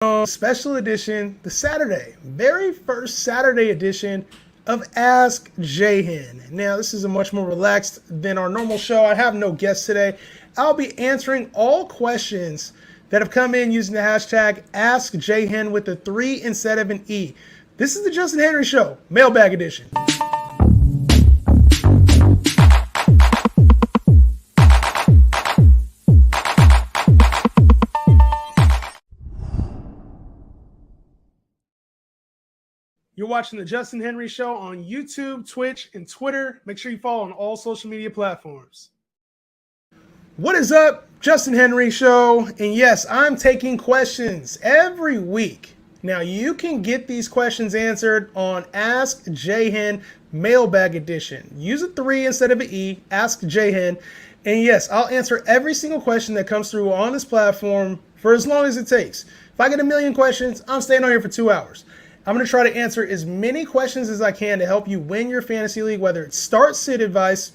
Special edition, the Saturday, very first Saturday edition of Ask Jahan. Now, this is a much more relaxed than our normal show. I have no guests today. I'll be answering all questions that have come in using the hashtag AskJahan with a 3 instead of an E. This is the Justin Henry Show, mailbag edition. You're watching the Justin Henry Show on YouTube, Twitch, and Twitter. Make sure you follow on all social media platforms. What is up? Justin Henry Show. And yes, I'm taking questions every week. Now, you can get these questions answered on Ask Jahan Mailbag Edition. Use a 3 instead of an E, Ask Jahan. And yes, I'll answer every single question that comes through on this platform for as long as it takes. If I get a million questions, I'm staying on here for 2 hours. I'm going to try to answer as many questions as I can to help you win your fantasy league, whether it's start sit advice,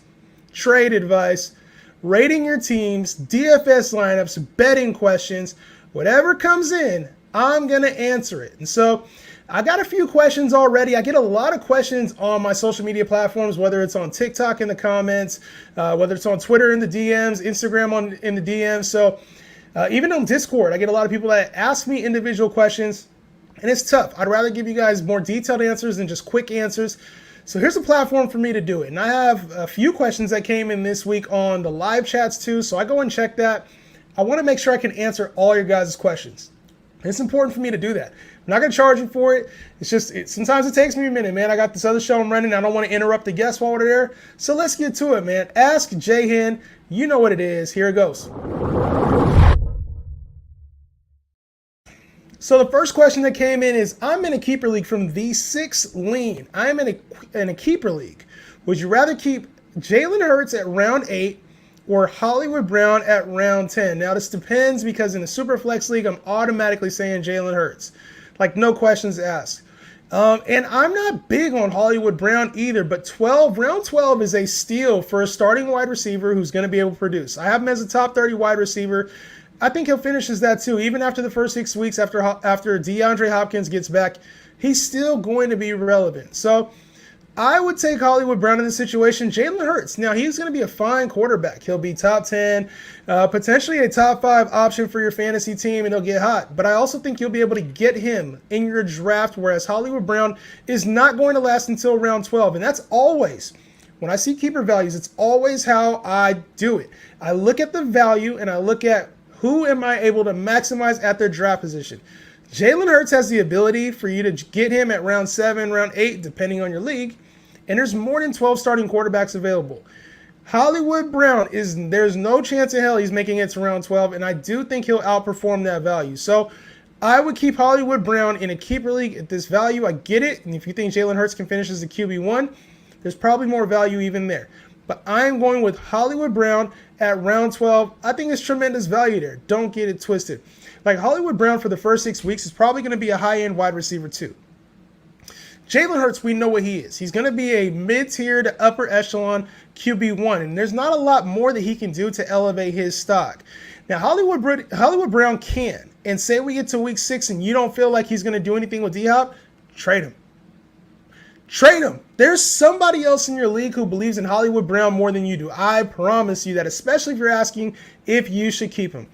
trade advice, rating your teams, DFS lineups, betting questions, whatever comes in, I'm going to answer it. And so I got a few questions already. I get a lot of questions on my social media platforms, whether it's on TikTok in the comments, whether it's on Twitter in the DMs, Instagram in the DMs. So even on Discord, I get a lot of people that ask me individual questions. And it's tough. I'd rather give you guys more detailed answers than just quick answers. So here's a platform for me to do it. And I have a few questions that came in this week on the live chats too. So I go and check that. I want to make sure I can answer all your guys' questions. It's important for me to do that. I'm not going to charge you for it. It's just, sometimes it takes me a minute, man. I got this other show I'm running. I don't want to interrupt the guests while we're there. So let's get to it, man. Ask Jahan. You know what it is. Here it goes. So the first question that came in is, I'm in a keeper league from V6 Lean. I'm in a keeper league. Would you rather keep Jalen Hurts at round 8 or Hollywood Brown at round 10? Now this depends, because in a super flex league, I'm automatically saying Jalen Hurts. Like, no questions asked. And I'm not big on Hollywood Brown either, but round 12 is a steal for a starting wide receiver who's going to be able to produce. I have him as a top 30 wide receiver. I think he'll finish as that too. Even after the first 6 weeks, after DeAndre Hopkins gets back, he's still going to be relevant. So I would take Hollywood Brown in this situation. Jalen Hurts, now he's going to be a fine quarterback. He'll be top 10, potentially a top 5 option for your fantasy team, and he'll get hot. But I also think you'll be able to get him in your draft, whereas Hollywood Brown is not going to last until round 12. And that's always, when I see keeper values, it's always how I do it. I look at the value and I look at who am I able to maximize at their draft position. Jalen Hurts has the ability for you to get him at round 7, round 8, depending on your league. And there's more than 12 starting quarterbacks available. Hollywood Brown, there's no chance in hell he's making it to round 12. And I do think he'll outperform that value. So I would keep Hollywood Brown in a keeper league at this value. I get it. And if you think Jalen Hurts can finish as a QB1, there's probably more value even there. But I'm going with Hollywood Brown at round 12. I think there's tremendous value there. Don't get it twisted. Like, Hollywood Brown for the first 6 weeks is probably going to be a high-end wide receiver too. Jalen Hurts, we know what he is. He's going to be a mid-tier to upper echelon QB1, and there's not a lot more that he can do to elevate his stock. Now, Hollywood Brown can, and say we get to week 6 and you don't feel like he's going to do anything with D-Hop, trade him. Trade him. There's somebody else in your league who believes in Hollywood Brown more than you do. I promise you that, especially if you're asking if you should keep him.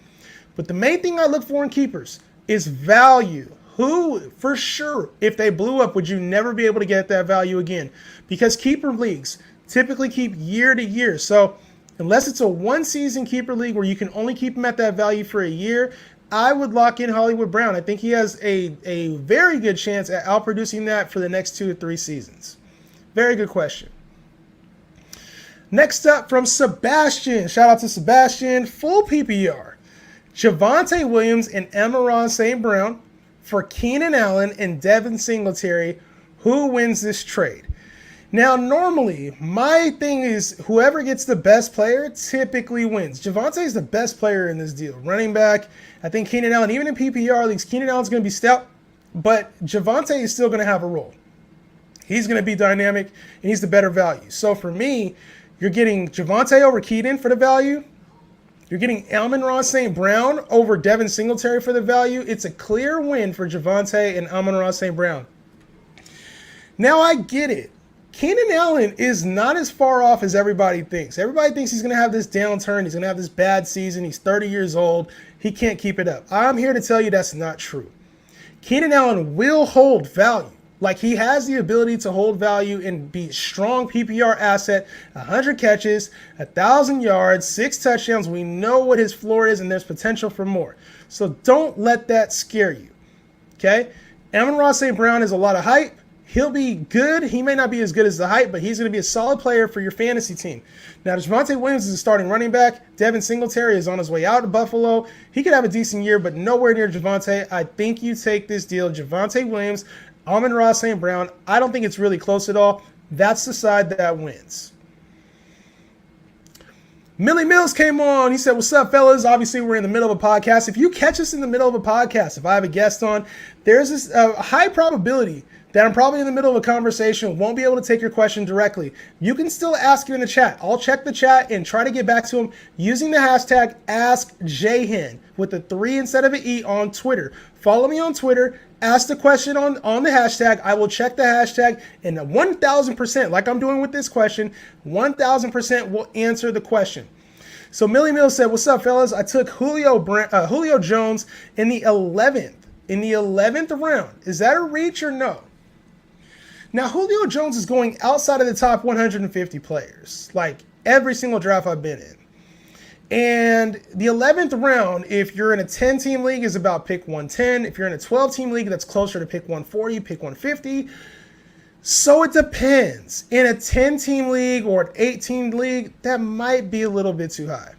But the main thing I look for in keepers is value. Who, for sure, if they blew up, would you never be able to get that value again? Because keeper leagues typically keep year to year. So unless it's a one-season keeper league where you can only keep him at that value for a year, I would lock in Hollywood Brown. I think he has a very good chance at outproducing that for the next 2 to 3 seasons. Very good question. Next up from Sebastian. Shout out to Sebastian. Full PPR. Javonte Williams and Amon-Ra St. Brown for Keenan Allen and Devin Singletary. Who wins this trade? Now, normally, my thing is whoever gets the best player typically wins. Javonte is the best player in this deal. Running back, I think Keenan Allen, even in PPR leagues, Keenan Allen's going to be stout, but Javonte is still going to have a role. He's going to be dynamic, and he's the better value. So for me, you're getting Javonte over Keenan for the value. You're getting Amon-Ra St. Brown over Devin Singletary for the value. It's a clear win for Javonte and Amon-Ra St. Brown. Now I get it. Keenan Allen is not as far off as everybody thinks. Everybody thinks he's going to have this downturn. He's going to have this bad season. He's 30 years old. He can't keep it up. I'm here to tell you that's not true. Keenan Allen will hold value. Like, he has the ability to hold value and be a strong PPR asset. 100 catches, 1,000 yards, 6 touchdowns. We know what his floor is, and there's potential for more. So don't let that scare you. Okay? Amon-Ra St. Brown is a lot of hype. He'll be good. He may not be as good as the hype, but he's going to be a solid player for your fantasy team. Now, Javonte Williams is a starting running back. Devin Singletary is on his way out to Buffalo. He could have a decent year, but nowhere near Javonte. I think you take this deal. Javonte Williams, Amon-Ra St. Brown. I don't think it's really close at all. That's the side that wins. Millie Mills came on. He said, what's up, fellas? Obviously, we're in the middle of a podcast. If you catch us in the middle of a podcast, if I have a guest on, there's this high probability that I'm probably in the middle of a conversation, won't be able to take your question directly. You can still ask you in the chat. I'll check the chat and try to get back to him using the hashtag AskJhen with a 3 instead of an E on Twitter. Follow me on Twitter. Ask the question on the hashtag. I will check the hashtag, and 1,000%, like I'm doing with this question, 1,000% will answer the question. So Millie Mills said, what's up, fellas? I took Julio Jones in the 11th round. Is that a reach or no? Now, Julio Jones is going outside of the top 150 players, like every single draft I've been in. And the 11th round, if you're in a 10-team league, is about pick 110. If you're in a 12-team league, that's closer to pick 140, pick 150. So it depends. In a 10-team league or an 8-team league, that might be a little bit too high.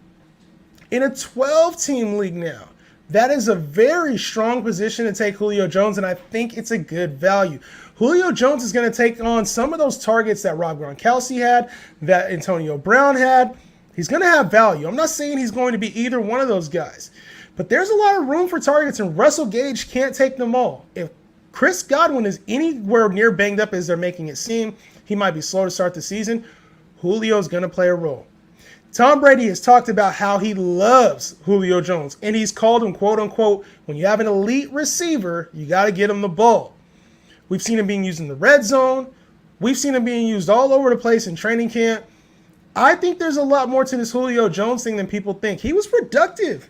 In a 12-team league now, that is a very strong position to take Julio Jones, and I think it's a good value. Julio Jones is going to take on some of those targets that Rob Gronkowski had, that Antonio Brown had. He's going to have value. I'm not saying he's going to be either one of those guys, but there's a lot of room for targets, and Russell Gage can't take them all. If Chris Godwin is anywhere near banged up as they're making it seem, he might be slow to start the season, Julio's going to play a role. Tom Brady has talked about how he loves Julio Jones, and he's called him, quote unquote, when you have an elite receiver, you got to get him the ball. We've seen him being used in the red zone. We've seen him being used all over the place in training camp. I think there's a lot more to this Julio Jones thing than people think. He was productive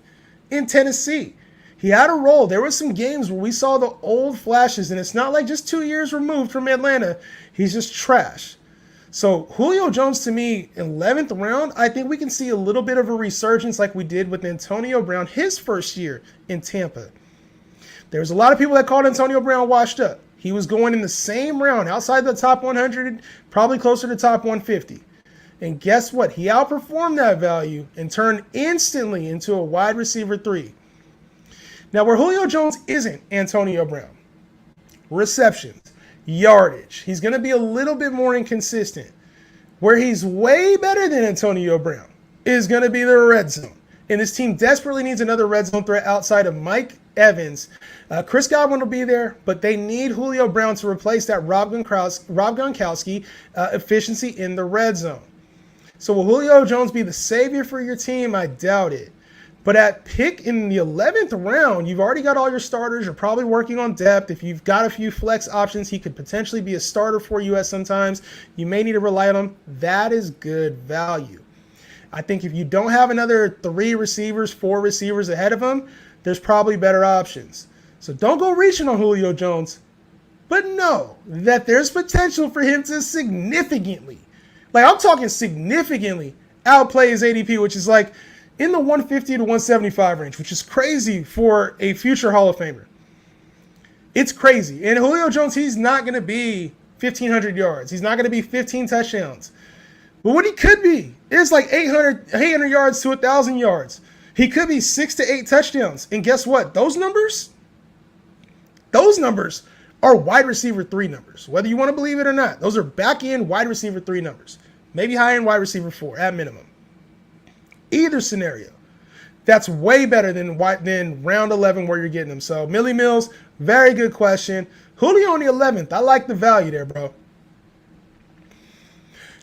in Tennessee. He had a role. There were some games where we saw the old flashes, and it's not like just 2 years removed from Atlanta. He's just trash. So Julio Jones, to me, 11th round, I think we can see a little bit of a resurgence like we did with Antonio Brown his first year in Tampa. There was a lot of people that called Antonio Brown washed up. He was going in the same round, outside the top 100, probably closer to top 150. And guess what? He outperformed that value and turned instantly into a wide receiver 3. Now, where Julio Jones isn't Antonio Brown, receptions, yardage. He's going to be a little bit more inconsistent. Where he's way better than Antonio Brown is going to be the red zone. And this team desperately needs another red zone threat outside of Mike Evans. Chris Godwin will be there, but they need Julio Brown to replace that Rob Gronkowski efficiency in the red zone. So will Julio Jones be the savior for your team? I doubt it. But at pick in the 11th round, you've already got all your starters. You're probably working on depth. If you've got a few flex options, he could potentially be a starter for you at sometimes. You may need to rely on him. That is good value. I think if you don't have another 3 receivers, 4 receivers ahead of him, there's probably better options. So don't go reaching on Julio Jones, but know that there's potential for him to significantly, like I'm talking significantly, outplay his ADP, which is like in the 150 to 175 range, which is crazy for a future Hall of Famer. It's crazy. And Julio Jones, he's not going to be 1,500 yards. He's not going to be 15 touchdowns. But what he could be is like 800 yards to 1,000 yards. He could be 6 to 8 touchdowns. And guess what? Those numbers are wide receiver 3 numbers. Whether you want to believe it or not, those are back-end wide receiver 3 numbers. Maybe high-end wide receiver 4 at minimum. Either scenario, that's way better than round 11 where you're getting them. So Millie Mills, very good question. Julio on the 11th. I like the value there, bro.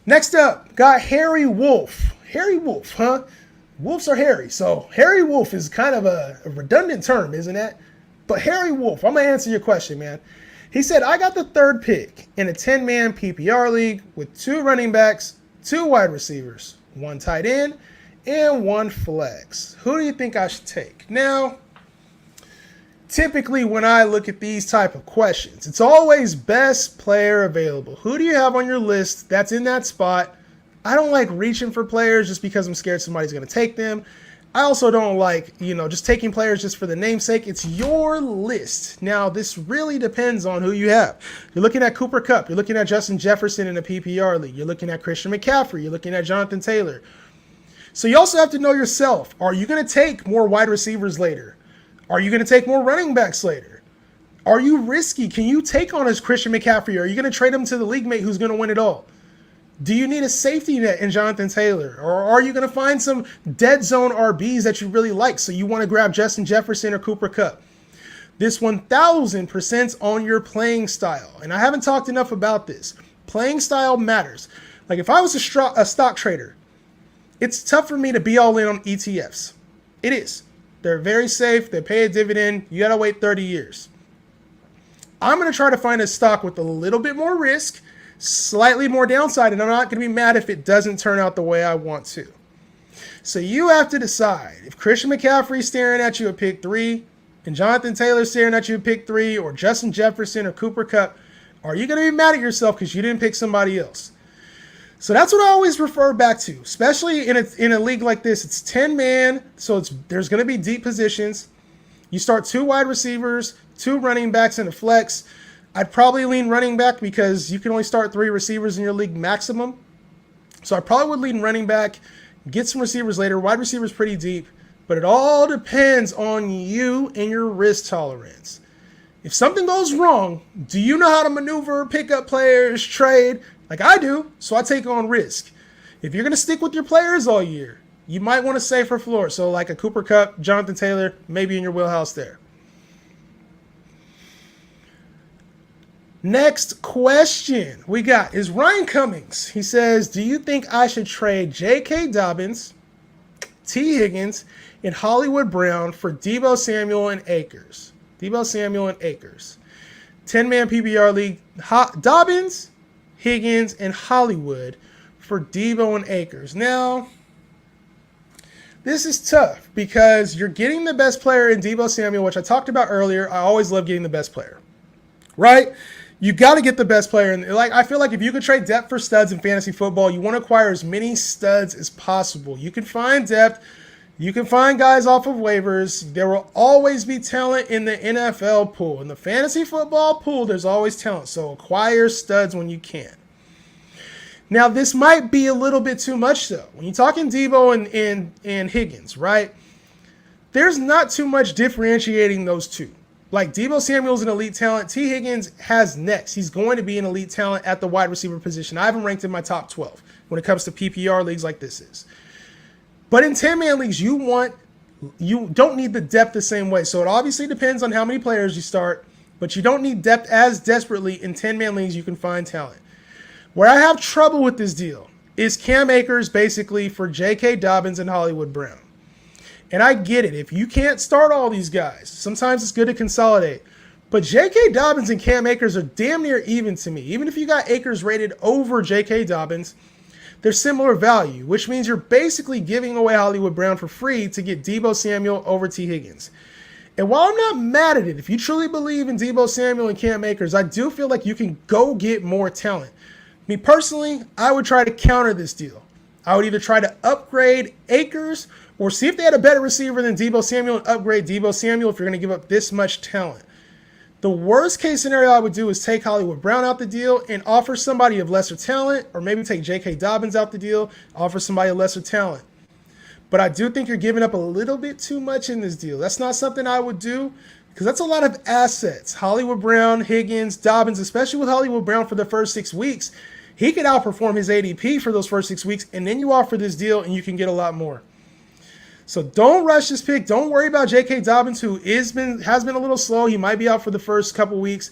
Next up, got Harry Wolf. Harry Wolf, huh? Wolves are hairy. So hairy wolf is kind of a redundant term, isn't it? But hairy wolf, I'm going to answer your question, man. He said, I got the third pick in a 10-man PPR league with 2 running backs, 2 wide receivers, 1 tight end, and 1 flex. Who do you think I should take? Now, typically when I look at these type of questions, it's always best player available. Who do you have on your list that's in that spot? I don't like reaching for players just because I'm scared somebody's going to take them. I also don't like, just taking players just for the namesake. It's your list. Now, this really depends on who you have. You're looking at Cooper Kupp. You're looking at Justin Jefferson in a PPR league. You're looking at Christian McCaffrey. You're looking at Jonathan Taylor. So you also have to know yourself. Are you going to take more wide receivers later? Are you going to take more running backs later? Are you risky? Can you take on as Christian McCaffrey? Are you going to trade him to the league mate who's going to win it all? Do you need a safety net in Jonathan Taylor? Or are you going to find some dead zone RBs that you really like? So you want to grab Justin Jefferson or Cooper Kupp? This 1000% on your playing style. And I haven't talked enough about this. Playing style matters. Like if I was a stock trader, it's tough for me to be all in on ETFs. It is. They're very safe. They pay a dividend. You got to wait 30 years. I'm going to try to find a stock with a little bit more risk, slightly more downside, and I'm not going to be mad if it doesn't turn out the way I want to. So you have to decide if Christian McCaffrey's staring at you at pick 3 and Jonathan Taylor staring at you at pick 3 or Justin Jefferson or Cooper Kupp, are you going to be mad at yourself because you didn't pick somebody else? So that's what I always refer back to, especially in a league like this. It's 10-man, so there's going to be deep positions. You start 2 wide receivers, 2 running backs, and a flex. I'd probably lean running back because you can only start 3 receivers in your league maximum. So I probably would lean running back, get some receivers later. Wide receivers pretty deep, but it all depends on you and your risk tolerance. If something goes wrong, do you know how to maneuver, pick up players, trade? Like I do, so I take on risk. If you're going to stick with your players all year, you might want to save for floor. So like a Cooper Kupp, Jonathan Taylor, maybe in your wheelhouse there. Next question we got is Ryan Cummings. He says, do you think I should trade J.K. Dobbins, T. Higgins, and Hollywood Brown for Deebo Samuel and Akers? Deebo Samuel and Akers. 10-man PPR league. Dobbins, Higgins, and Hollywood for Deebo and Akers. Now, this is tough because you're getting the best player in Deebo Samuel, which I talked about earlier. I always love getting the best player, right? You got to get the best player. And I feel like if you could trade depth for studs in fantasy football, you want to acquire as many studs as possible. You can find depth. You can find guys off of waivers. There will always be talent in the NFL pool. In the fantasy football pool, there's always talent. So acquire studs when you can. Now, this might be a little bit too much, though. When you're talking Deebo and Higgins, right? There's not too much differentiating those two. Like, Deebo Samuel's an elite talent. T. Higgins has next. He's going to be an elite talent at the wide receiver position. I haven't ranked in my top 12 when it comes to PPR leagues like this is. But in 10-man leagues, you don't need the depth the same way. So it obviously depends on how many players you start, but you don't need depth as desperately. In 10-man leagues, you can find talent. Where I have trouble with this deal is Cam Akers basically for J.K. Dobbins and Hollywood Brown. And I get it. If you can't start all these guys, sometimes it's good to consolidate. But J.K. Dobbins and Cam Akers are damn near even to me. Even if you got Akers rated over J.K. Dobbins, they're similar value, which means you're basically giving away Hollywood Brown for free to get Deebo Samuel over T. Higgins. And while I'm not mad at it, if you truly believe in Deebo Samuel and Cam Akers, I do feel like you can go get more talent. Me personally, I would try to counter this deal. I would either try to upgrade Akers or see if they had a better receiver than Deebo Samuel and upgrade Deebo Samuel if you're going to give up this much talent. The worst case scenario I would do is take Hollywood Brown out the deal and offer somebody of lesser talent, or maybe take J.K. Dobbins out the deal, offer somebody of lesser talent. But I do think you're giving up a little bit too much in this deal. That's not something I would do because that's a lot of assets. Hollywood Brown, Higgins, Dobbins, especially with Hollywood Brown for the first 6 weeks, he could outperform his ADP for those first 6 weeks, and then you offer this deal and you can get a lot more. So don't rush this pick. Don't worry about J.K. Dobbins, who has been a little slow. He might be out for the first couple weeks,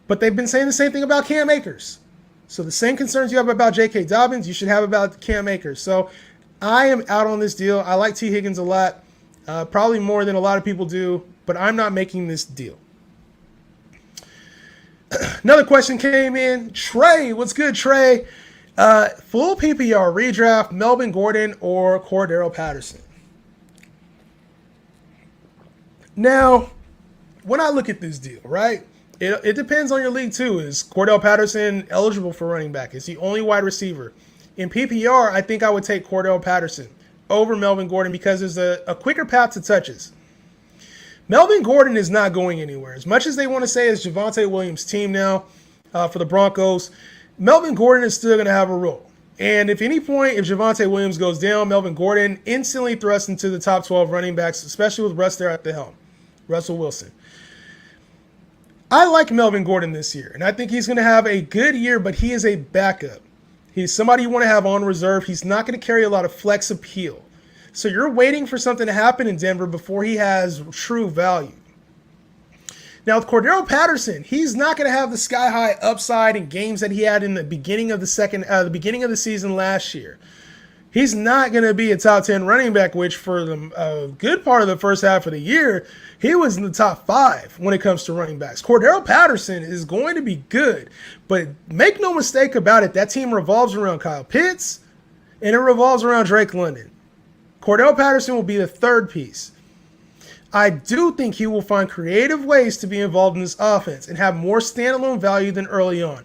but they've been saying the same thing about Cam Akers. So the same concerns you have about J.K. Dobbins, you should have about Cam Akers. So I am out on this deal. I like T. Higgins a lot, probably more than a lot of people do, but I'm not making this deal. Another question came in. Trey, what's good, Trey? Full PPR redraft, Melvin Gordon or Cordero Patterson? Now, when I look at this deal, right, it depends on your league too. Is Cordell Patterson eligible for running back? Is he only wide receiver? In PPR, I think I would take Cordell Patterson over Melvin Gordon because there's a quicker path to touches. Melvin Gordon is not going anywhere. As much as they want to say it's Javonte Williams' team now for the Broncos, Melvin Gordon is still going to have a role. And if any point, if Javonte Williams goes down, Melvin Gordon instantly thrusts into the top 12 running backs, especially with Russ there at the helm, Russell Wilson. I like Melvin Gordon this year, and I think he's going to have a good year, but he is a backup. He's somebody you want to have on reserve. He's not going to carry a lot of flex appeal. So you're waiting for something to happen in Denver before he has true value. Now with Cordero Patterson, he's not going to have the sky-high upside in games that he had in the beginning of the beginning of the season last year. He's not going to be a top 10 running back, which for the good part of the first half of the year, he was in the top 5 when it comes to running backs. Cordero Patterson is going to be good, but make no mistake about it, that team revolves around Kyle Pitts, and it revolves around Drake London. Cordero Patterson will be the third piece. I do think he will find creative ways to be involved in this offense and have more standalone value than early on.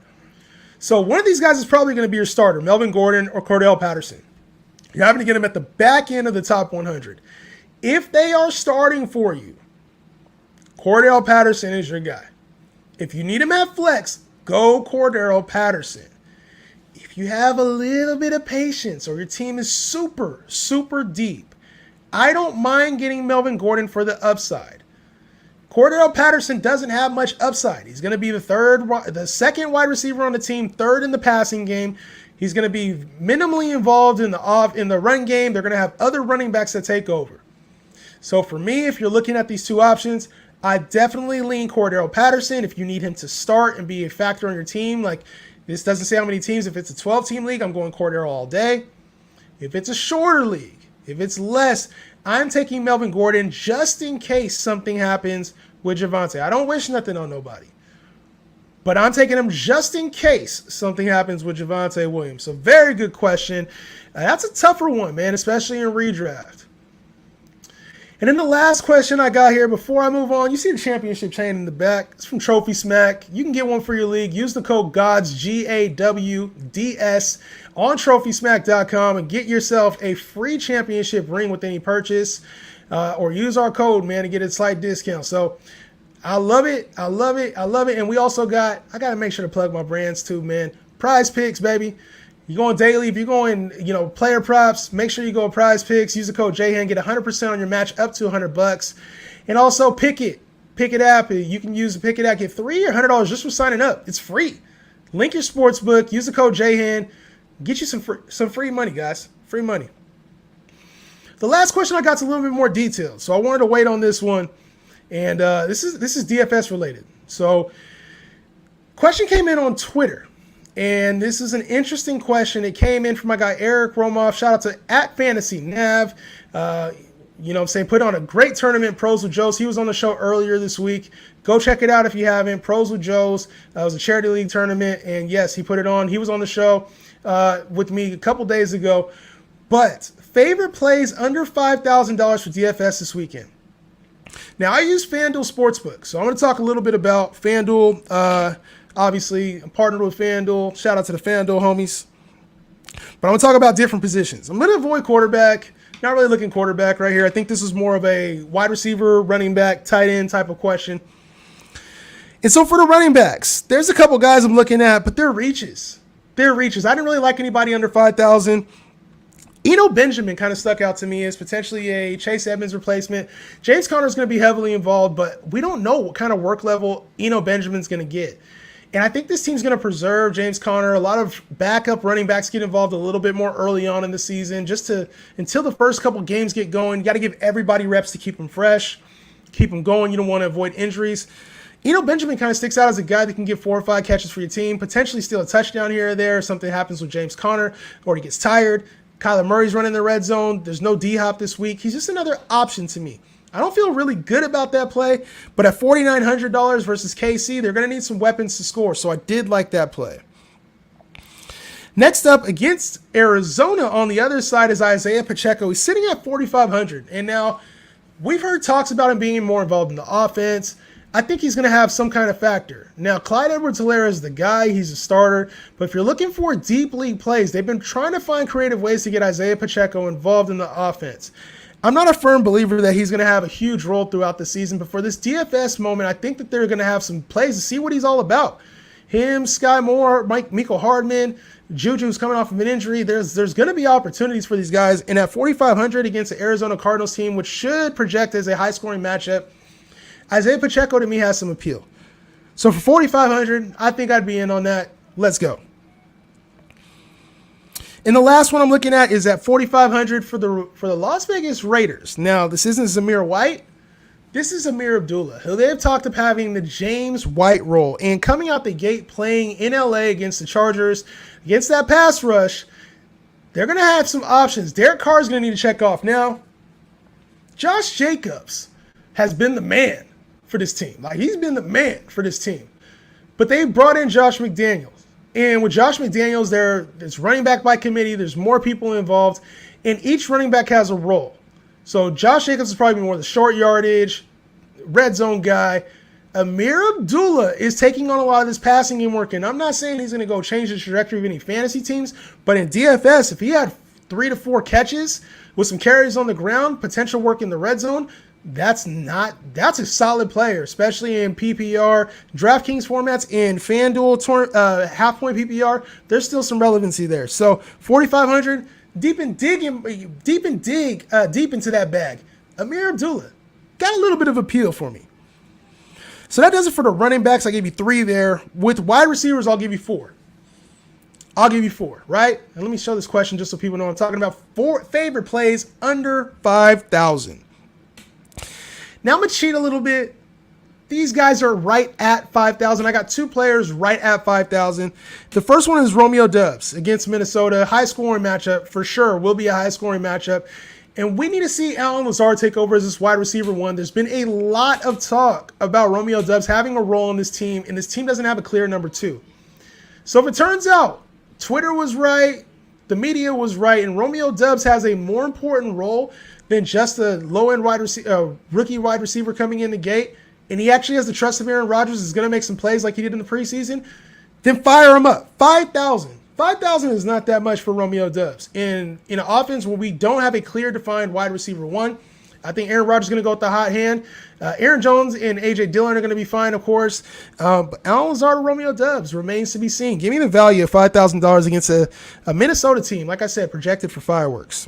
So one of these guys is probably going to be your starter, Melvin Gordon or Cordell Patterson. You're having to get them at the back end of the top 100. If they are starting for you, Cordell Patterson is your guy. If you need him at flex, go Cordell Patterson. If you have a little bit of patience or your team is super, super deep, I don't mind getting Melvin Gordon for the upside. Cordell Patterson doesn't have much upside. He's going to be the second wide receiver on the team, third in the passing game. He's going to be minimally involved in the run game. They're going to have other running backs that take over. So for me, if you're looking at these two options, I definitely lean Cordell Patterson. If you need him to start and be a factor on your team, like this doesn't say how many teams. If it's a 12-team league, I'm going Cordell all day. If it's a shorter league, if it's less, I'm taking Melvin Gordon just in case something happens with Javonte. I don't wish nothing on nobody. But I'm taking him just in case something happens with Javonte Williams. So very good question. That's a tougher one, man, especially in redraft. And then the last question I got here before I move on, you see the championship chain in the back. It's from Trophy Smack. You can get one for your league. Use the code GAWDS, GAWDS, on TrophySmack.com and get yourself a free championship ring with any purchase. Or use our code, man, to get a slight discount. So I love it. I love it. I love it. And we also I got to make sure to plug my brands too, man. Prize Picks, baby. You're going daily. If you're going, player props, make sure you go Prize Picks. Use the code JHAN. Get 100% on your match up to $100. And also Pickett. Pickett app. You can use the Pickett app. Get $3 or $100 just for signing up. It's free. Link your sports book. Use the code JHAN. Get you some free money, guys. Free money. The last question I got's a little bit more detailed, so I wanted to wait on this one. And this is DFS related. So question came in on Twitter. And this is an interesting question. It came in from my guy Eric Romoff. Shout out to @FantasyNav. Put on a great tournament, Pros with Joe's. He was on the show earlier this week. Go check it out if you haven't. Pros with Joe's. It was a charity league tournament. And yes, he put it on. He was on the show with me a couple days ago. But favorite plays under $5,000 for DFS this weekend. Now, I use FanDuel Sportsbook, so I'm going to talk a little bit about FanDuel. Obviously, I'm partnered with FanDuel. Shout out to the FanDuel homies. But I'm going to talk about different positions. I'm going to avoid quarterback. Not really looking quarterback right here. I think this is more of a wide receiver, running back, tight end type of question. And so for the running backs, there's a couple guys I'm looking at, but they're reaches. They're reaches. I didn't really like anybody under 5,000. Benjamin kind of stuck out to me as potentially a Chase Edmonds replacement. James Conner is going to be heavily involved, but we don't know what kind of work level Benjamin's going to get. And I think this team's going to preserve James Conner. A lot of backup running backs get involved a little bit more early on in the season, until the first couple games get going. You got to give everybody reps to keep them fresh, keep them going. You don't want to avoid injuries. Benjamin kind of sticks out as a guy that can get 4 or 5 catches for your team, potentially steal a touchdown here or there if something happens with James Conner or he gets tired. Kyler Murray's running the red zone. There's no D-Hop this week. He's just another option to me. I don't feel really good about that play, but at $4,900 versus KC, they're going to need some weapons to score, so I did like that play. Next up, against Arizona on the other side is Isaiah Pacheco. He's sitting at $4,500, and now we've heard talks about him being more involved in the offense. I think he's going to have some kind of factor. Now, Clyde Edwards-Helaire is the guy. He's a starter. But if you're looking for deep league plays, they've been trying to find creative ways to get Isaiah Pacheco involved in the offense. I'm not a firm believer that he's going to have a huge role throughout the season, but for this DFS moment, I think that they're going to have some plays to see what he's all about. Him, Sky Moore, Mecole Hardman, Juju's coming off of an injury. There's going to be opportunities for these guys. And at $4,500 against the Arizona Cardinals team, which should project as a high-scoring matchup, Isaiah Pacheco to me has some appeal. So for $4,500, I think I'd be in on that. Let's go. And the last one I'm looking at is at $4,500 for the Las Vegas Raiders. Now, this isn't Zamir White. This is Amir Abdullah, who they've talked of having the James White role. And coming out the gate playing in LA against the Chargers, against that pass rush, they're going to have some options. Derek Carr is going to need to check off. Now, Josh Jacobs has been the man for this team. Like, he's been the man for this team. But they brought in Josh McDaniels. And with Josh McDaniels, there's running back by committee. There's more people involved. And each running back has a role. So Josh Jacobs is probably more the short yardage, red zone guy. Amir Abdullah is taking on a lot of this passing game work. And I'm not saying he's going to go change the trajectory of any fantasy teams. But in DFS, if he had 3 to 4 catches with some carries on the ground, potential work in the red zone, that's a solid player, especially in PPR, DraftKings formats, in FanDuel half-point PPR. There's still some relevancy there. So 4,500, deep into that bag. Amir Abdullah got a little bit of appeal for me. So that does it for the running backs. I gave you 3 there. With wide receivers, I'll give you 4. Right? And let me show this question just so people know what I'm talking about. 4 favorite plays under 5,000. Now I'm going to cheat a little bit. These guys are right at 5,000. I got 2 players right at 5,000. The first one is Romeo Doubs against Minnesota. High-scoring matchup for sure. Will be a high-scoring matchup. And we need to see Allen Lazard take over as this wide receiver one. There's been a lot of talk about Romeo Doubs having a role in this team, and this team doesn't have a clear number 2. So if it turns out Twitter was right, the media was right, and Romeo Doubs has a more important role than just a low-end rookie wide receiver coming in the gate, and he actually has the trust of Aaron Rodgers, is going to make some plays like he did in the preseason, then fire him up. 5,000. 5,000 is not that much for Romeo Doubs. In an offense where we don't have a clear defined wide receiver one, I think Aaron Rodgers is going to go with the hot hand. Aaron Jones and A.J. Dillon are going to be fine, of course. But Allen Lazard or Romeo Doubs remains to be seen. Give me the value of $5,000 against a Minnesota team, like I said, projected for fireworks.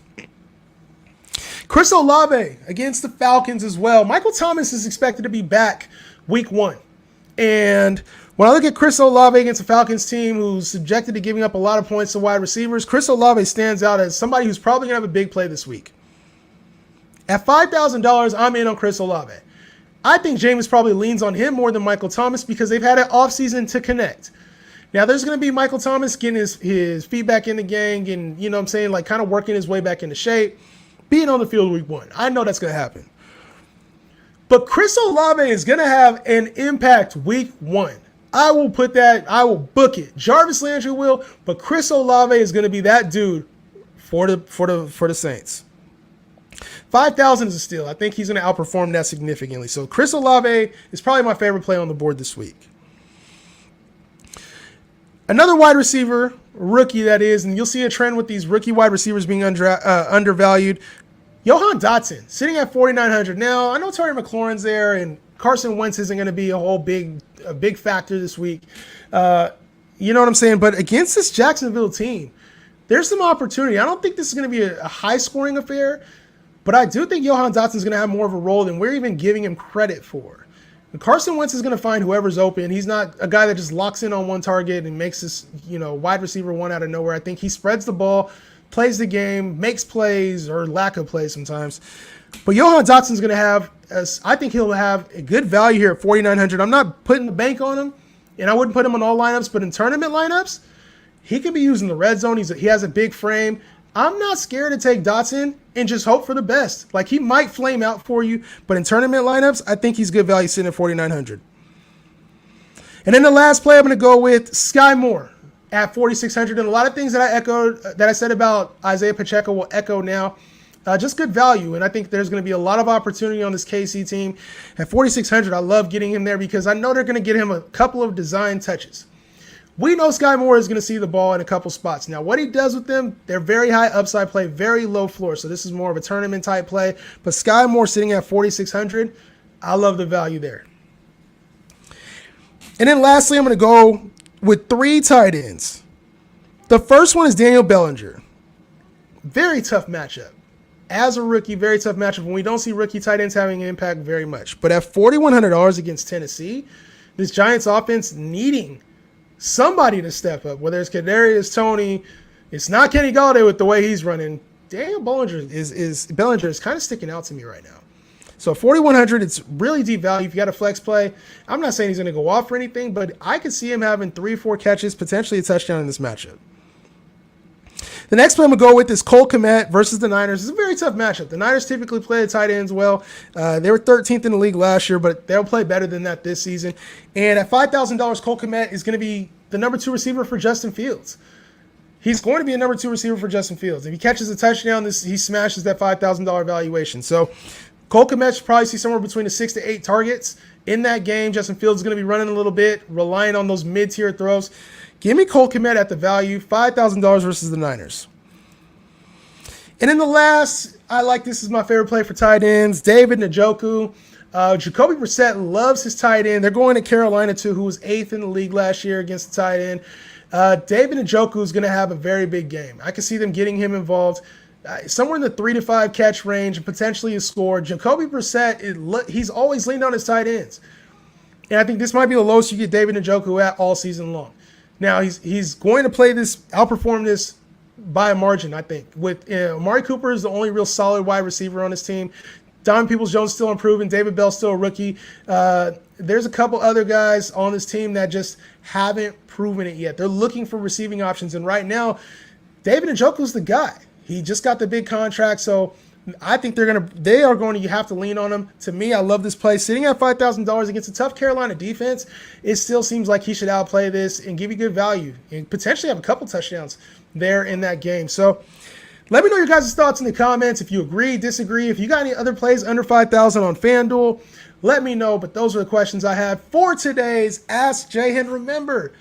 Chris Olave against the Falcons as well. Michael Thomas is expected to be back week 1. And when I look at Chris Olave against the Falcons team who's subjected to giving up a lot of points to wide receivers, Chris Olave stands out as somebody who's probably going to have a big play this week. At $5,000, I'm in on Chris Olave. I think Jameis probably leans on him more than Michael Thomas because they've had an offseason to connect. Now, there's going to be Michael Thomas getting his feet back in the gang and, you know what I'm saying, like kind of working his way back into shape, being on the field week 1. I know that's going to happen. But Chris Olave is going to have an impact week 1. I will book it. Jarvis Landry will, but Chris Olave is going to be that dude for the Saints. 5,000 is a steal. I think he's going to outperform that significantly. So Chris Olave is probably my favorite play on the board this week. Another wide receiver, rookie that is, and you'll see a trend with these rookie wide receivers being undervalued. Jahan Dotson, sitting at $4,900. Now, I know Terry McLaurin's there, and Carson Wentz isn't going to be a big factor this week. You know what I'm saying? But against this Jacksonville team, there's some opportunity. I don't think this is going to be a high-scoring affair, but I do think Jahan Dotson's going to have more of a role than we're even giving him credit for. And Carson Wentz is going to find whoever's open. He's not a guy that just locks in on one target and makes this, wide receiver one out of nowhere. I think he spreads the ball, plays the game, makes plays or lack of plays sometimes. But Jahan Dotson's going to have, I think he'll have a good value here at $4,900. I'm not putting the bank on him, and I wouldn't put him on all lineups, but in tournament lineups, he could be using the red zone. He has a big frame. I'm not scared to take Dotson and just hope for the best. Like, he might flame out for you, but in tournament lineups, I think he's good value sitting at 4,900. And then the last play I'm going to go with Sky Moore at 4,600. And a lot of things that I said about Isaiah Pacheco will echo now. Just good value, and I think there's going to be a lot of opportunity on this KC team. At 4,600, I love getting him there because I know they're going to get him a couple of design touches. We know Sky Moore is going to see the ball in a couple spots. Now, what he does with them, they're very high upside play, very low floor, so this is more of a tournament type play. But Sky Moore sitting at 4,600, I love the value there. And then lastly, I'm going to go with 3 tight ends. The first one is Daniel Bellinger. Very tough matchup. As a rookie, very tough matchup. When we don't see rookie tight ends having an impact very much. But at $4,100 against Tennessee, this Giants offense needing somebody to step up. Whether it's Kadarius Toney, it's not Kenny Golladay with the way he's running. Daniel Bellinger is kind of sticking out to me right now. So 4,100, it's really deep value. If you got a flex play, I'm not saying he's going to go off or anything, but I could see him having 3-4 catches, potentially a touchdown in this matchup. The next play I'm going to go with is Cole Kmet versus the Niners. It's a very tough matchup. The Niners typically play the tight ends well. They were 13th in the league last year, but they'll play better than that this season. And at $5,000, Cole Kmet is going to be the number 2 receiver for Justin Fields. He's going to be a number 2 receiver for Justin Fields. If he catches a touchdown, he smashes that $5,000 valuation. So Cole Kmet should probably see somewhere between 6 to 8 targets in that game. Justin Fields is going to be running a little bit, relying on those mid-tier throws. Give me Cole Kmet at the value, $5,000 versus the Niners. And then the last, this is my favorite play for tight ends, David Njoku. Jacoby Brissett loves his tight end. They're going to Carolina too, who was 8th in the league last year against the tight end. David Njoku is going to have a very big game. I can see them getting him involved somewhere in the 3 to 5 catch range and potentially a score. Jacoby Brissett, he's always leaned on his tight ends. And I think this might be the lowest you get David Njoku at all season long. Now, he's going to outperform this by a margin, I think. With Amari Cooper is the only real solid wide receiver on his team. Donovan Peoples-Jones still improving. David Bell's still a rookie. There's a couple other guys on this team that just haven't proven it yet. They're looking for receiving options, and right now, David Njoku's the guy. He just got the big contract, so I think they are going to have to lean on him. To me, I love this play. Sitting at $5,000 against a tough Carolina defense, it still seems like he should outplay this and give you good value and potentially have a couple touchdowns there in that game. So let me know your guys' thoughts in the comments. If you agree, disagree. If you got any other plays under $5,000 on FanDuel, let me know. But those are the questions I have for today's Ask Jay. And remember,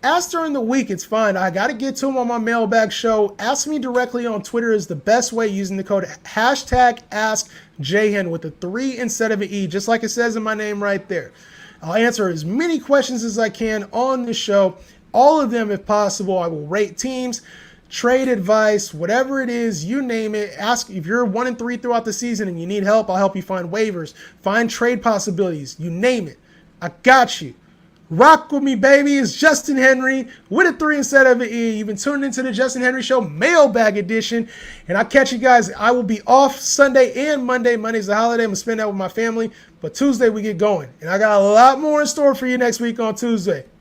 ask during the week. It's fine. I got to get to them on my mailbag show. Ask me directly on Twitter is the best way, using the code #AskJayhen with a 3 instead of an E, just like it says in my name right there. I'll answer as many questions as I can on this show. All of them if possible. I will rate teams, trade advice, whatever it is, you name it. Ask if you're 1-3 throughout the season and you need help. I'll help you find waivers, find trade possibilities. You name it. I got you. Rock with me, baby. It's Justin Henry with a 3 instead of an E. You've been tuning into the Justin Henry Show mailbag edition, and I'll catch you guys. I will be off Sunday and Monday. Monday's the holiday. I'm going to spend that with my family, but Tuesday we get going, and I got a lot more in store for you next week on Tuesday.